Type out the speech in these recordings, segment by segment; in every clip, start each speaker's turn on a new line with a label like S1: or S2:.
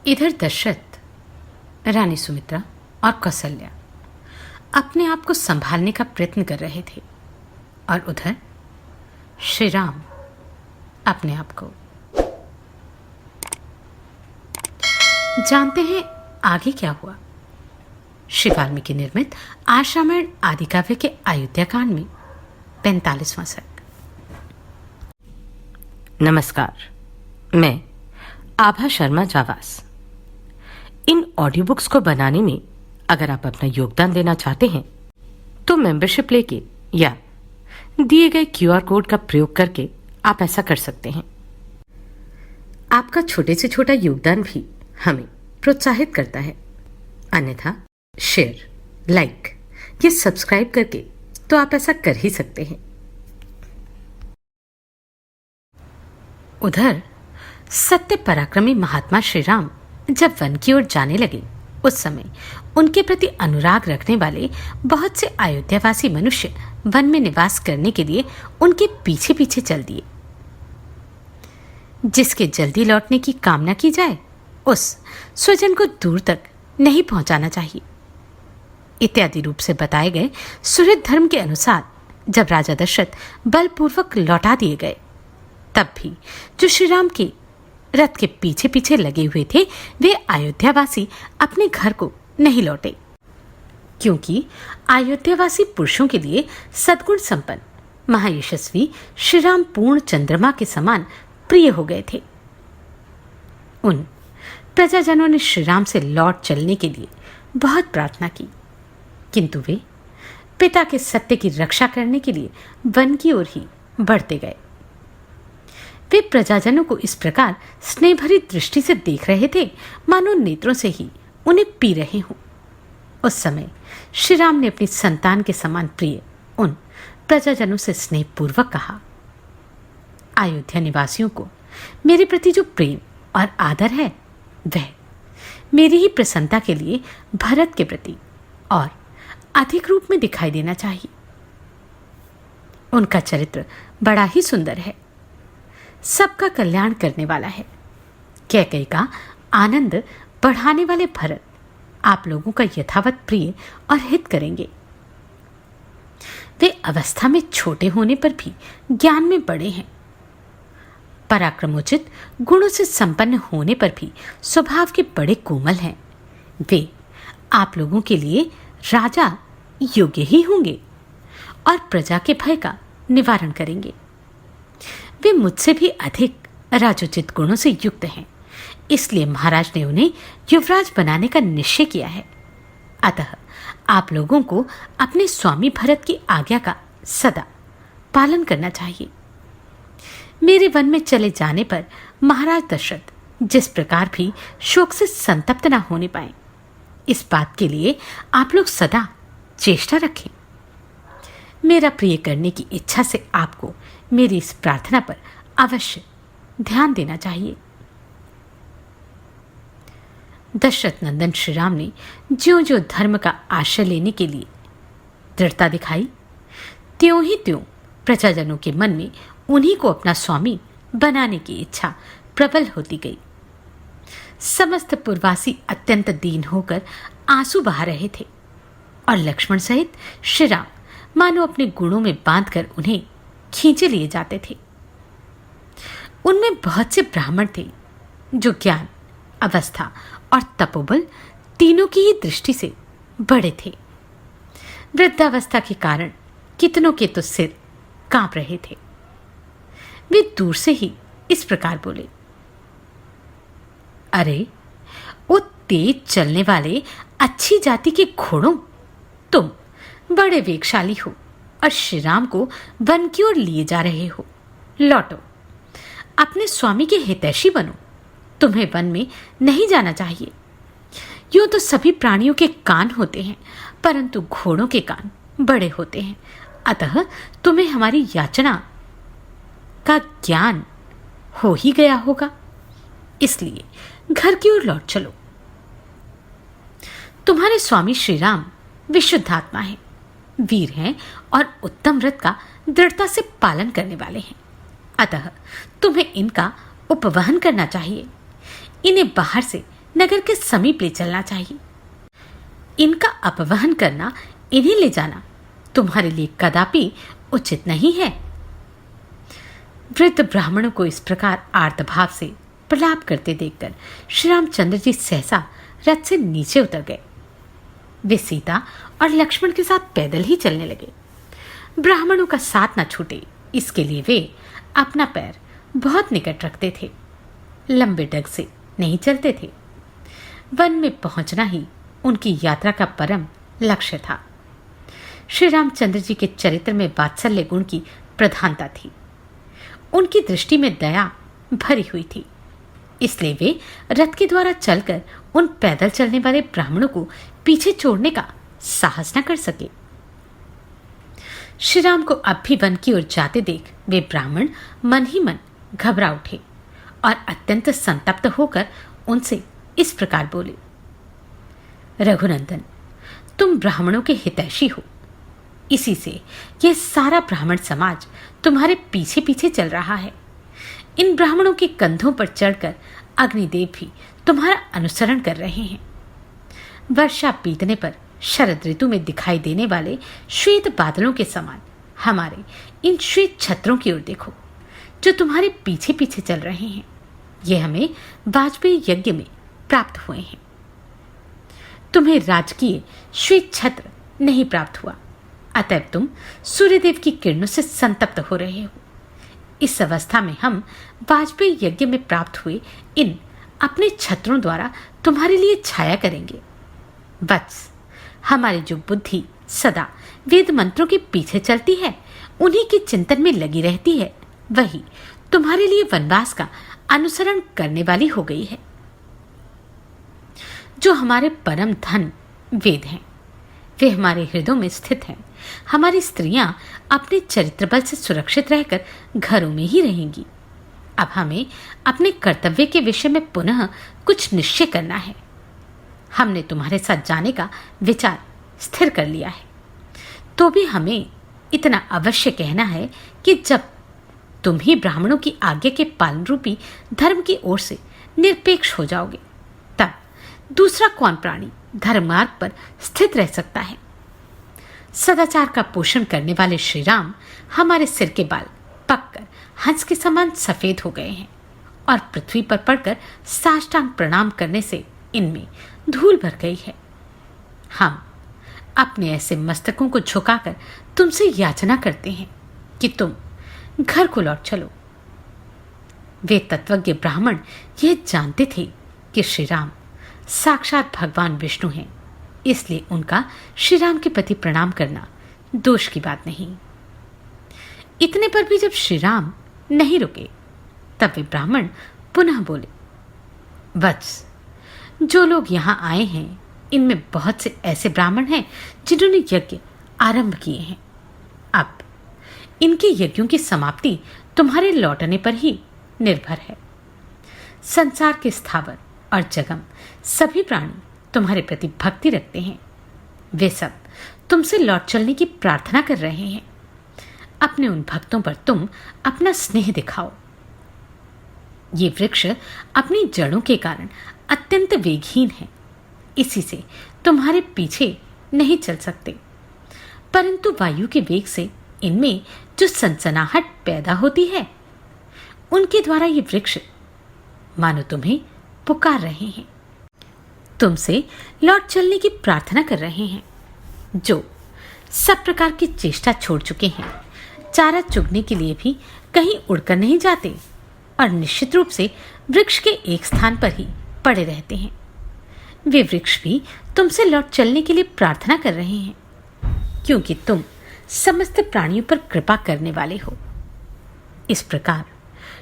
S1: इधर दशरथ, रानी सुमित्रा और कौसल्या अपने आप को संभालने का प्रयत्न कर रहे थे और उधर श्री राम अपने आप को। जानते हैं आगे क्या हुआ। श्री वाल्मीकि निर्मित आर्ष रामायण आदि काव्य के अयोध्या कांड में 45वां सर्ग।
S2: नमस्कार, मैं आभा शर्मा जावास। इन ऑडियो बुक्स को बनाने में अगर आप अपना योगदान देना चाहते हैं तो मेंबरशिप लेके या दिए गए क्यूआर कोड का प्रयोग करके आप ऐसा कर सकते हैं। आपका छोटे से छोटा योगदान भी हमें प्रोत्साहित करता है। अन्यथा शेयर, लाइक या सब्सक्राइब करके तो आप ऐसा कर ही सकते हैं।
S1: उधर सत्य पराक्रमी महात्मा श्री राम जब वन की ओर जाने लगे, उस समय उनके प्रति अनुराग रखने वाले बहुत से अयोध्यावासी मनुष्य वन में निवास करने के लिए उनके पीछे पीछे चल दिए। जिसके जल्दी लौटने की कामना की जाए, उस स्वजन को दूर तक नहीं पहुंचाना चाहिए इत्यादि रूप से बताए गए सुहृद धर्म के अनुसार जब राजा दशरथ बलपूर्वक लौटा दिए गए, तब भी जो श्री राम के रथ के पीछे पीछे लगे हुए थे, वे अयोध्यावासी अपने घर को नहीं लौटे, क्योंकि अयोध्यावासी पुरुषों के लिए सद्गुण संपन्न महायशस्वी श्री राम पूर्ण चंद्रमा के समान प्रिय हो गए थे। उन प्रजाजनों ने श्री राम से लौट चलने के लिए बहुत प्रार्थना की, किंतु वे पिता के सत्य की रक्षा करने के लिए वन की ओर ही बढ़ते गए। वे प्रजाजनों को इस प्रकार स्नेह भरी दृष्टि से देख रहे थे मानो नेत्रों से ही उन्हें पी रहे हों। उस समय श्री राम ने अपनी संतान के समान प्रिय उन प्रजाजनों से स्नेहपूर्वक कहा, अयोध्या निवासियों को मेरे प्रति जो प्रेम और आदर है, वह मेरी ही प्रसन्नता के लिए भरत के प्रति और अधिक रूप में दिखाई देना चाहिए। उनका चरित्र बड़ा ही सुंदर है, सबका कल्याण करने वाला है। कैकेयी का आनंद बढ़ाने वाले भरत आप लोगों का यथावत प्रिय और हित करेंगे। वे अवस्था में छोटे होने पर भी ज्ञान में बड़े हैं, पराक्रमोचित गुणों से संपन्न होने पर भी स्वभाव के बड़े कोमल हैं। वे आप लोगों के लिए राजा योग्य ही होंगे और प्रजा के भय का निवारण करेंगे। वे मुझसे भी अधिक राजोचित गुणों से युक्त हैं, इसलिए महाराज ने उन्हें युवराज बनाने का निश्चय किया है। अतः आप लोगों को अपने स्वामी भरत की आज्ञा का सदा पालन करना चाहिए। मेरे वन में चले जाने पर महाराज दशरथ जिस प्रकार भी शोक से संतप्त न होने पाए, इस बात के लिए आप लोग सदा चेष्टा रखें। मेरा प्रिय करने की इच्छा से आपको मेरी इस प्रार्थना पर अवश्य ध्यान देना चाहिए। दशरथ नंदन श्री राम ने ज्यों ज्यों धर्म का आश्रय लेने के लिए दृढ़ता दिखाई, त्यों ही त्यों प्रजाजनों के मन में उन्हीं को अपना स्वामी बनाने की इच्छा प्रबल होती गई। समस्त पुरवासी अत्यंत दीन होकर आंसू बहा रहे थे और लक्ष्मण सहित श्री राम मानो अपने गुणों में बांधकर उन्हें खींचे लिए जाते थे। उनमें बहुत से ब्राह्मण थे जो ज्ञान, अवस्था और तपोबल तीनों की ही दृष्टि से बड़े थे। वृद्धावस्था के कारण कितनों के तो सिर कांप रहे थे। वे दूर से ही इस प्रकार बोले, अरे वो तेज चलने वाले अच्छी जाति के घोड़ों, तुम बड़े वेगशाली हो और श्री राम को वन की ओर लिए जा रहे हो। लौटो, अपने स्वामी के हितैषी बनो। तुम्हें वन में नहीं जाना चाहिए। यूं तो सभी प्राणियों के कान होते हैं, परंतु घोड़ों के कान बड़े होते हैं। अतः तुम्हें हमारी याचना का ज्ञान हो ही गया होगा, इसलिए घर की ओर लौट चलो। तुम्हारे स्वामी श्री राम विशुद्धात्मा हैं, वीर हैं और उत्तम व्रत का दृढ़ता से पालन करने वाले हैं। अतः तुम्हें इनका उपवहन करना चाहिए। इन्हें बाहर से नगर के समीप ले चलना चाहिए। इनका अपवहन करना, इन्हें ले जाना तुम्हारे लिए कदापि उचित नहीं है। वृद्ध ब्राह्मणों को इस प्रकार आर्तभाव से प्रलाप करते देखकर श्री रामचंद्र जी सहसा रथ से नीचे उतर गए। वे सीता और लक्ष्मण के साथ पैदल ही चलने लगे। ब्राह्मणों का साथ न छूटे, इसके लिए वे अपना पैर बहुत निकट रखते थे, लंबे डग से नहीं चलते थे। वन में पहुंचना ही उनकी यात्रा का परम लक्ष्य था। श्री रामचंद्र जी के चरित्र में वात्सल्य गुण की प्रधानता थी। उनकी दृष्टि में दया भरी हुई थी, इसलिए वे रथ के द्वारा चलकर उन पैदल चलने वाले ब्राह्मणों को पीछे छोड़ने का साहस न कर सके। श्री राम को अब भी वन की ओर जाते देख वे ब्राह्मण मन ही मन घबरा उठे और अत्यंत संतप्त होकर उनसे इस प्रकार बोले, रघुनंदन, तुम ब्राह्मणों के हितैषी हो, इसी से यह सारा ब्राह्मण समाज तुम्हारे पीछे पीछे चल रहा है। इन ब्राह्मणों के कंधों पर चढ़कर अग्निदेव भी तुम्हारा अनुसरण कर रहे हैं। वर्षा बीतने पर शरद ऋतु में दिखाई देने वाले श्वेत बादलों के समान हमारे इन श्वेत छत्रों की ओर देखो, जो तुम्हारे पीछे पीछे चल रहे हैं। ये हमें वाजपेयी यज्ञ में प्राप्त हुए हैं। तुम्हें राजकीय श्वेत छत्र नहीं प्राप्त हुआ, अतएव तुम सूर्यदेव की किरणों से संतप्त हो रहे हो। इस अवस्था में हम वाजपेयी यज्ञ में प्राप्त हुए इन अपने छत्रों द्वारा तुम्हारे लिए छाया करेंगे। वत्स, हमारी जो बुद्धि सदा वेद मंत्रों के पीछे चलती है, उन्हीं के चिंतन में लगी रहती है, वही तुम्हारे लिए वनवास का अनुसरण करने वाली हो गई है। जो हमारे परम धन वेद हैं, वे हमारे हृदयों में स्थित हैं। हमारी स्त्रियां अपने चरित्र बल से सुरक्षित रहकर घरों में ही रहेंगी। अब हमें अपने कर्तव्य के विषय में पुनः कुछ निश्चय करना है। हमने तुम्हारे साथ जाने का विचार स्थिर कर लिया है, तो भी हमें इतना अवश्य कहना है कि जब तुम ही ब्राह्मणों की आज्ञा के पालन रूपी धर्म की ओर से निरपेक्ष हो जाओगे, तब दूसरा कौन प्राणी धर्म मार्ग पर स्थित रह सकता है। सदाचार का पोषण करने वाले श्री राम हमारे सिर के बाल पककर हंस के समान सफेद हो गए हैं और पृथ्वी पर पड़कर साष्टांग प्रणाम करने से इनमें धूल भर गई है। हम अपने ऐसे मस्तकों को झुकाकर तुमसे याचना करते हैं कि तुम घर को लौट चलो। वे तत्वज्ञ ब्राह्मण यह जानते थे कि श्री राम साक्षात भगवान विष्णु हैं, इसलिए उनका श्री राम के प्रति प्रणाम करना दोष की बात नहीं। इतने पर भी जब श्री राम नहीं रुके, तब वे ब्राह्मण पुनः बोले, वत्स, जो लोग यहां आए हैं, इनमें बहुत से ऐसे ब्राह्मण हैं जिन्होंने यज्ञ आरंभ किए हैं। अब इनके यज्ञों की समाप्ति तुम्हारे लौटने पर ही निर्भर है। संसार के स्थावर और जगम सभी प्राणी तुम्हारे प्रति भक्ति रखते हैं। वे सब तुमसे लौट चलने की प्रार्थना कर रहे हैं। अपने उन भक्तों पर तुम अपना स्नेह दिखाओ। ये वृक्ष अपनी जड़ों के कारण अत्यंत वेगहीन है, इसी से तुम्हारे पीछे नहीं चल सकते, परंतु वायु के वेग से इनमें जो सनसनाहट पैदा होती है, उनके द्वारा ये वृक्ष मानो तुम्हें पुकार रहे हैं, तुमसे लौट चलने की प्रार्थना कर रहे हैं। जो सब प्रकार की चेष्टा छोड़ चुके हैं, चारा चुगने के लिए भी कहीं उड़कर नहीं जाते और निश्चित रूप से वृक्ष के एक स्थान पर ही पड़े रहते हैं, वे वृक्ष भी तुमसे लौट चलने के लिए प्रार्थना कर रहे हैं, क्योंकि तुम समस्त प्राणियों पर कृपा करने वाले हो। इस प्रकार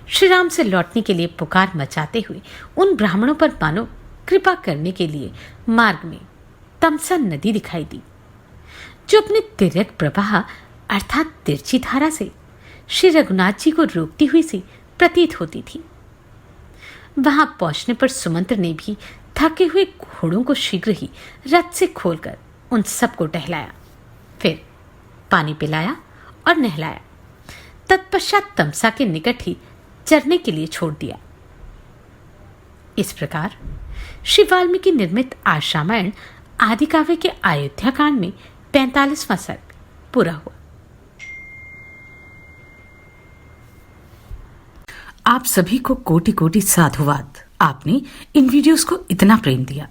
S1: श्री राम से लौटने के लिए पुकार मचाते हुए उन ब्राह्मणों पर मानो कृपा करने के लिए मार्ग में तमसा नदी दिखाई दी, जो अपने तिर्यक प्रवाह अर्थात तिरछी धारा से श्री रघुनाथ जी को रोकती हुई सी प्रतीत होती थी। वहां पहुंचने पर सुमंत्र ने भी थके हुए घोड़ों को शीघ्र ही रथ से खोलकर उन सबको टहलाया, फिर पानी पिलाया और नहलाया। तत्पश्चात तमसा के निकट ही चरने के लिए छोड़ दिया। इस प्रकार श्री वाल्मीकि निर्मित आर्ष रामायण आदि काव्य के अयोध्या कांड में 45वां सर्ग पूरा हुआ।
S2: आप सभी को कोटि कोटि साधुवाद। आपने इन वीडियोस को इतना प्रेम दिया।